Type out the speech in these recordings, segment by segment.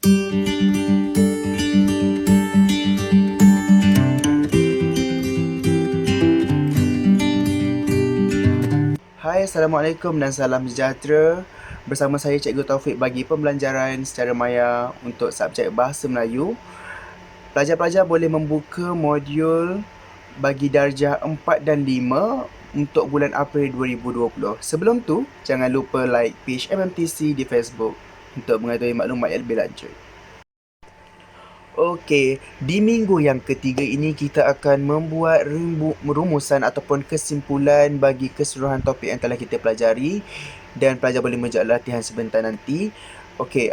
Hai, Assalamualaikum dan salam sejahtera. Bersama saya Cikgu Taufik bagi pembelajaran secara maya untuk subjek Bahasa Melayu. Pelajar-pelajar boleh membuka modul bagi darjah 4 dan 5 untuk bulan April 2020. Sebelum tu, jangan lupa like page MMTC di Facebook untuk mengetahui maklumat yang lebih lanjut. Okey, di minggu yang ketiga ini kita akan membuat rumusan ataupun kesimpulan bagi keseluruhan topik yang telah kita pelajari dan pelajar boleh menjawab latihan sebentar nanti. Okey,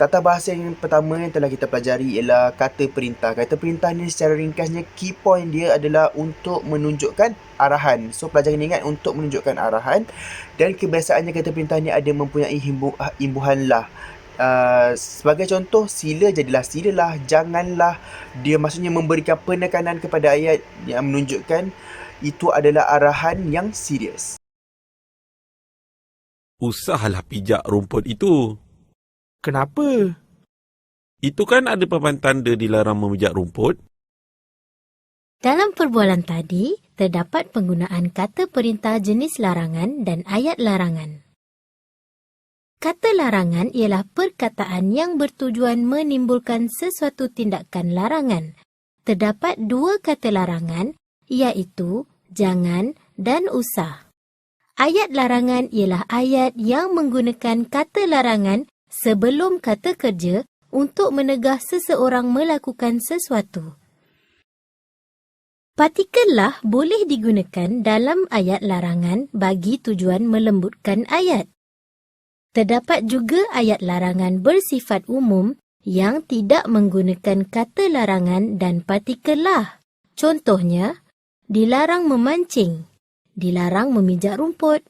tata bahasa yang pertama yang telah kita pelajari ialah kata perintah. Kata perintah ni secara ringkasnya key point dia adalah untuk menunjukkan arahan. So pelajar kena ingat untuk menunjukkan arahan dan kebiasaannya kata perintah ni ada mempunyai imbuhan lah. Sebagai contoh, sila jadilah silalah, janganlah. Dia maksudnya memberikan penekanan kepada ayat yang menunjukkan itu adalah arahan yang serius. Usahlah pijak rumput itu. Kenapa? Itu kan ada papan tanda dilarang memijak rumput. Dalam perbualan tadi, terdapat penggunaan kata perintah jenis larangan dan ayat larangan. Kata larangan ialah perkataan yang bertujuan menimbulkan sesuatu tindakan larangan. Terdapat dua kata larangan, iaitu jangan dan usah. Ayat larangan ialah ayat yang menggunakan kata larangan sebelum kata kerja untuk menegah seseorang melakukan sesuatu. Partikel lah boleh digunakan dalam ayat larangan bagi tujuan melembutkan ayat. Terdapat juga ayat larangan bersifat umum yang tidak menggunakan kata larangan dan partikel lah. Contohnya, dilarang memancing, dilarang memijak rumput.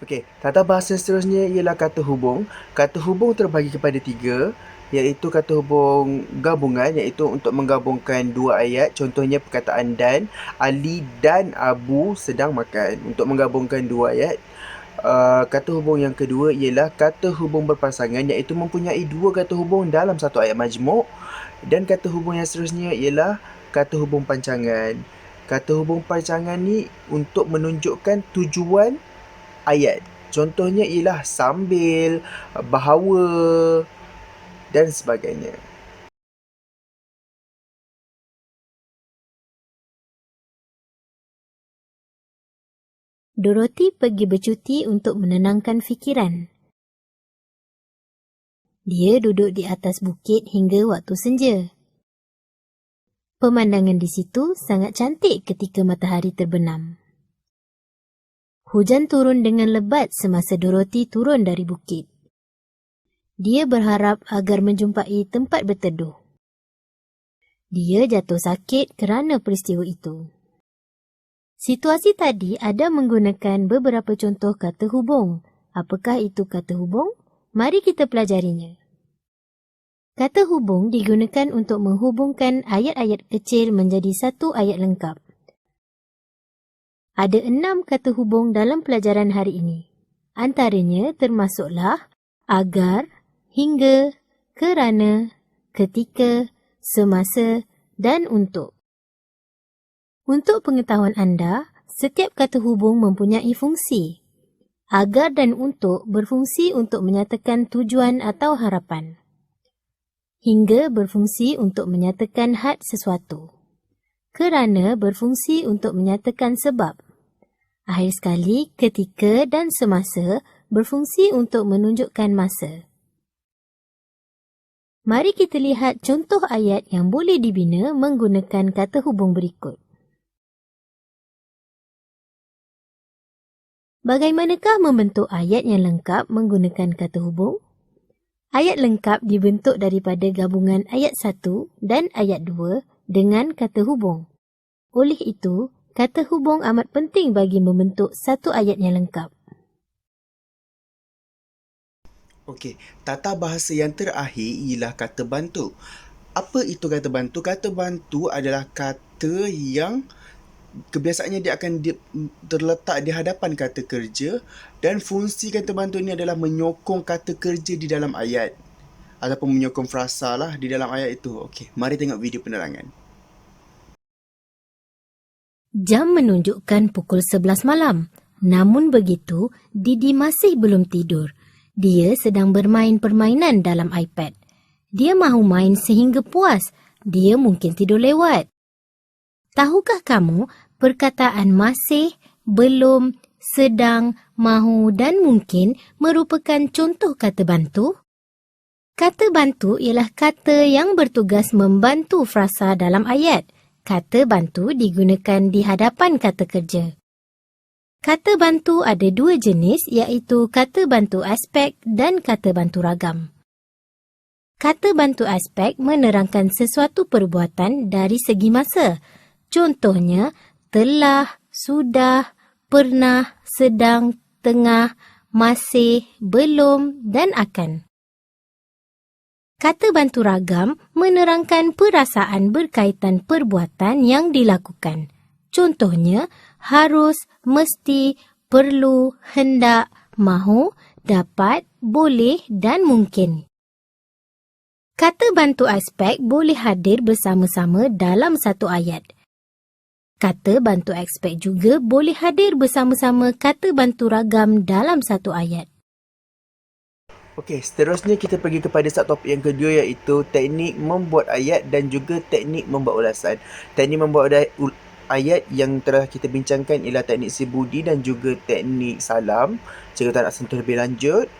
Okey, tata bahasa seterusnya ialah kata hubung. Kata hubung terbagi kepada 3, iaitu kata hubung gabungan, iaitu untuk menggabungkan dua ayat. Contohnya perkataan dan, Ali dan Abu sedang makan. Untuk menggabungkan dua ayat. Kata hubung yang kedua ialah kata hubung berpasangan, iaitu mempunyai dua kata hubung dalam satu ayat majmuk. Dan kata hubung yang seterusnya ialah kata hubung pancangan. Kata hubung pancangan ni untuk menunjukkan tujuan ayat. Contohnya ialah sambil, bahawa dan sebagainya. Dorothy pergi bercuti untuk menenangkan fikiran. Dia duduk di atas bukit hingga waktu senja. Pemandangan di situ sangat cantik ketika matahari terbenam. Hujan turun dengan lebat semasa Dorothy turun dari bukit. Dia berharap agar menjumpai tempat berteduh. Dia jatuh sakit kerana peristiwa itu. Situasi tadi ada menggunakan beberapa contoh kata hubung. Apakah itu kata hubung? Mari kita pelajarinya. Kata hubung digunakan untuk menghubungkan ayat-ayat kecil menjadi satu ayat lengkap. Ada 6 kata hubung dalam pelajaran hari ini. Antaranya termasuklah agar, hingga, kerana, ketika, semasa dan untuk. Untuk pengetahuan anda, setiap kata hubung mempunyai fungsi. Agar dan untuk berfungsi untuk menyatakan tujuan atau harapan. Hingga berfungsi untuk menyatakan had sesuatu. Kerana berfungsi untuk menyatakan sebab. Akhir sekali, ketika dan semasa berfungsi untuk menunjukkan masa. Mari kita lihat contoh ayat yang boleh dibina menggunakan kata hubung berikut. Bagaimanakah membentuk ayat yang lengkap menggunakan kata hubung? Ayat lengkap dibentuk daripada gabungan ayat 1 dan ayat 2 dengan kata hubung. Oleh itu, kata hubung amat penting bagi membentuk satu ayat yang lengkap. Okey, tata bahasa yang terakhir ialah kata bantu. Apa itu kata bantu? Kata bantu adalah kata yang kebiasaannya dia akan terletak di hadapan kata kerja dan fungsi kata bantu ini adalah menyokong kata kerja di dalam ayat. ataupun menyokong frasa lah di dalam ayat itu. Okey, mari tengok video penerangan. Jam menunjukkan pukul 11 malam. Namun begitu, Didi masih belum tidur. Dia sedang bermain permainan dalam iPad. Dia mahu main sehingga puas. Dia mungkin tidur lewat. Tahukah kamu perkataan masih, belum, sedang, mahu dan mungkin merupakan contoh kata bantu? Kata bantu ialah kata yang bertugas membantu frasa dalam ayat. Kata bantu digunakan di hadapan kata kerja. Kata bantu ada dua jenis iaitu kata bantu aspek dan kata bantu ragam. Kata bantu aspek menerangkan sesuatu perbuatan dari segi masa. Contohnya, telah, sudah, pernah, sedang, tengah, masih, belum dan akan. Kata bantu ragam menerangkan perasaan berkaitan perbuatan yang dilakukan. Contohnya, harus, mesti, perlu, hendak, mahu, dapat, boleh dan mungkin. Kata bantu aspek boleh hadir bersama-sama dalam satu ayat. Kata bantu aspek juga boleh hadir bersama-sama kata bantu ragam dalam satu ayat. Okey, seterusnya kita pergi kepada subtopik yang kedua iaitu teknik membuat ayat dan juga teknik membuat ulasan. Teknik membuat ayat yang telah kita bincangkan ialah teknik si budi dan juga teknik salam. Jika tak nak sentuh lebih lanjut,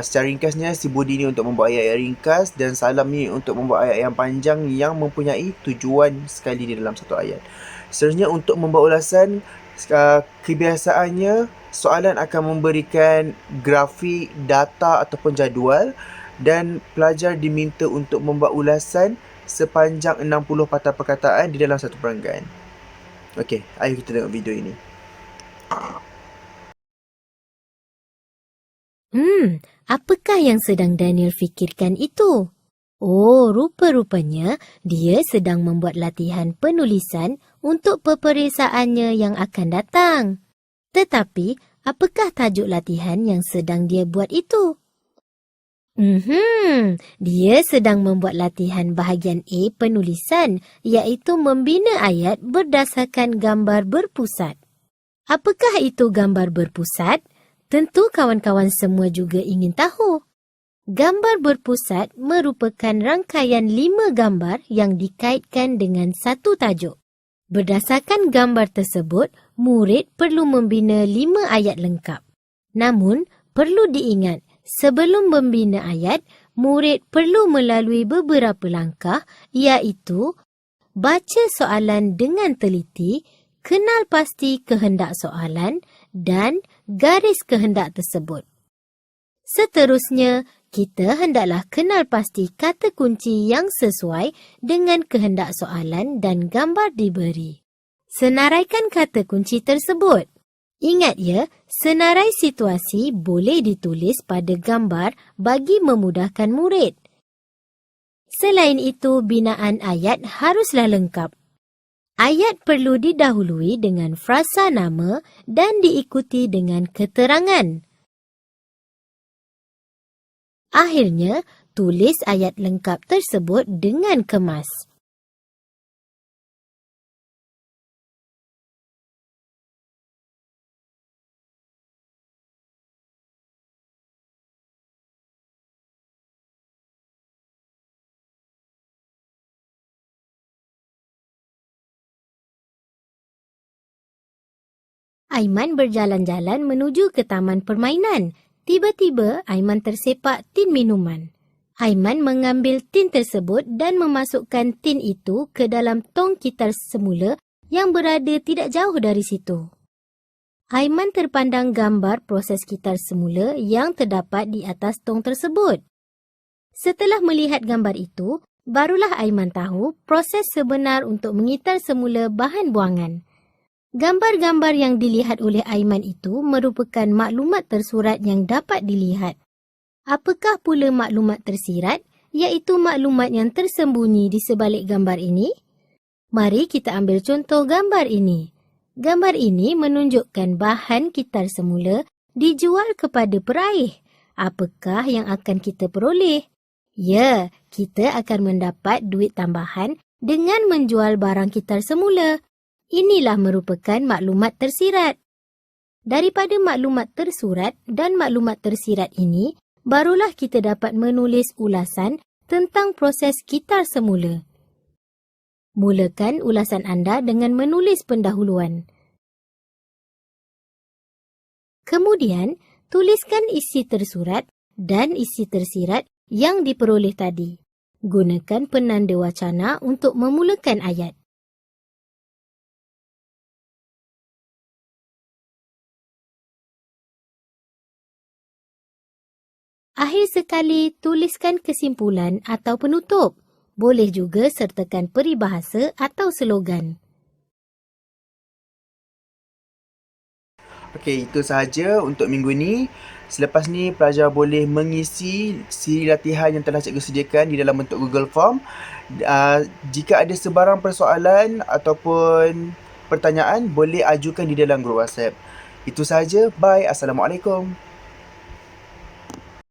secara ringkasnya si budi ni untuk membuat ayat yang ringkas dan salam ni untuk membuat ayat yang panjang yang mempunyai tujuan sekali di dalam satu ayat. Seterusnya untuk membuat ulasan, kebiasaannya soalan akan memberikan grafik, data ataupun jadual dan pelajar diminta untuk membuat ulasan sepanjang 60 patah perkataan di dalam satu perenggan. Okey, ayo kita tengok video ini. Apakah yang sedang Daniel fikirkan itu? Oh, rupa-rupanya dia sedang membuat latihan penulisan untuk peperiksaannya yang akan datang. Tetapi, apakah tajuk latihan yang sedang dia buat itu? Dia sedang membuat latihan bahagian A penulisan, iaitu membina ayat berdasarkan gambar berpusat. Apakah itu gambar berpusat? Tentu kawan-kawan semua juga ingin tahu. Gambar berpusat merupakan rangkaian 5 gambar yang dikaitkan dengan satu tajuk. Berdasarkan gambar tersebut, murid perlu membina 5 ayat lengkap. Namun, perlu diingat, sebelum membina ayat, murid perlu melalui beberapa langkah iaitu baca soalan dengan teliti, kenal pasti kehendak soalan dan garis kehendak tersebut. Seterusnya, kita hendaklah kenal pasti kata kunci yang sesuai dengan kehendak soalan dan gambar diberi. Senaraikan kata kunci tersebut. Ingat ya, senarai situasi boleh ditulis pada gambar bagi memudahkan murid. Selain itu, binaan ayat haruslah lengkap. Ayat perlu didahului dengan frasa nama dan diikuti dengan keterangan. Akhirnya, tulis ayat lengkap tersebut dengan kemas. Aiman berjalan-jalan menuju ke taman permainan. Tiba-tiba, Aiman tersepak tin minuman. Aiman mengambil tin tersebut dan memasukkan tin itu ke dalam tong kitar semula yang berada tidak jauh dari situ. Aiman terpandang gambar proses kitar semula yang terdapat di atas tong tersebut. Setelah melihat gambar itu, barulah Aiman tahu proses sebenar untuk mengitar semula bahan buangan. Gambar-gambar yang dilihat oleh Aiman itu merupakan maklumat tersurat yang dapat dilihat. Apakah pula maklumat tersirat, iaitu maklumat yang tersembunyi di sebalik gambar ini? Mari kita ambil contoh gambar ini. Gambar ini menunjukkan bahan kitar semula dijual kepada peraih. apakah yang akan kita peroleh? Ya, kita akan mendapat duit tambahan dengan menjual barang kita semula. Inilah merupakan maklumat tersirat. Daripada maklumat tersurat dan maklumat tersirat ini, barulah kita dapat menulis ulasan tentang proses kitar semula. Mulakan ulasan anda dengan menulis pendahuluan. Kemudian, tuliskan isi tersurat dan isi tersirat yang diperoleh tadi. Gunakan penanda wacana untuk memulakan ayat. Akhir sekali, tuliskan kesimpulan atau penutup. Boleh juga sertakan peribahasa atau slogan. Okey, itu sahaja untuk minggu ni. Selepas ni, pelajar boleh mengisi siri latihan yang telah cikgu sediakan di dalam bentuk Google Form. Jika ada sebarang persoalan ataupun pertanyaan, boleh ajukan di dalam grup WhatsApp. Itu sahaja. Bye. Assalamualaikum.